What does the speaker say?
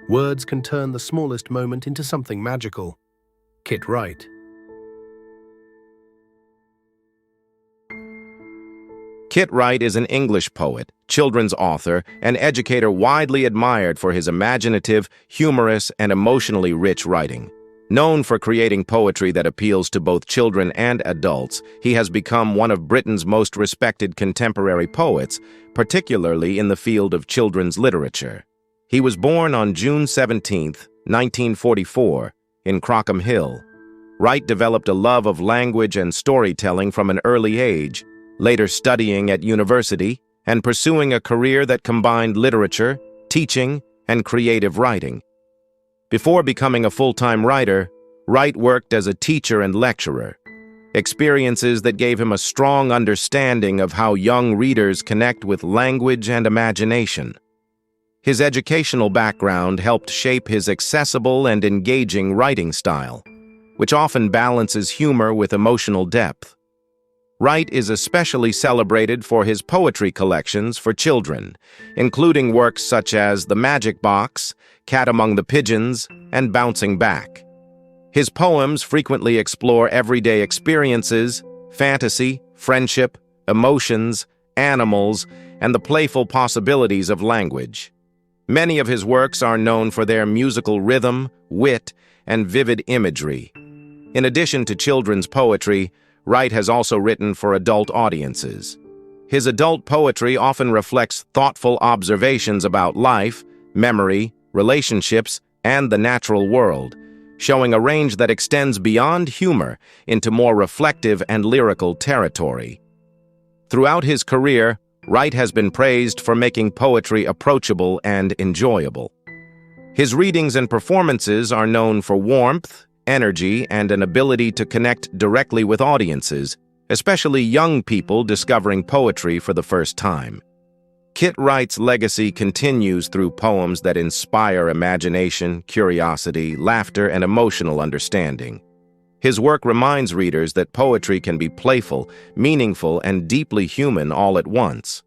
Words can turn the smallest moment into something magical. Kit Wright. Kit Wright is an English poet, children's author, and educator widely admired for his imaginative, humorous, and emotionally rich writing. Known for creating poetry that appeals to both children and adults, he has become one of Britain's most respected contemporary poets, particularly in the field of children's literature. He was born on June 17, 1944, in Crockham Hill. Wright developed a love of language and storytelling from an early age, later studying at university and pursuing a career that combined literature, teaching, and creative writing. Before becoming a full-time writer, Wright worked as a teacher and lecturer, experiences that gave him a strong understanding of how young readers connect with language and imagination. His educational background helped shape his accessible and engaging writing style, which often balances humor with emotional depth. Wright is especially celebrated for his poetry collections for children, including works such as The Magic Box, Cat Among the Pigeons, and Bouncing Back. His poems frequently explore everyday experiences, fantasy, friendship, emotions, animals, and the playful possibilities of language. Many of his works are known for their musical rhythm, wit, and vivid imagery. In addition to children's poetry, Wright has also written for adult audiences. His adult poetry often reflects thoughtful observations about life, memory, relationships, and the natural world, showing a range that extends beyond humor into more reflective and lyrical territory. Throughout his career, Wright has been praised for making poetry approachable and enjoyable. His readings and performances are known for warmth, energy, and an ability to connect directly with audiences, especially young people discovering poetry for the first time. Kit Wright's legacy continues through poems that inspire imagination, curiosity, laughter, and emotional understanding. His work reminds readers that poetry can be playful, meaningful, and deeply human all at once.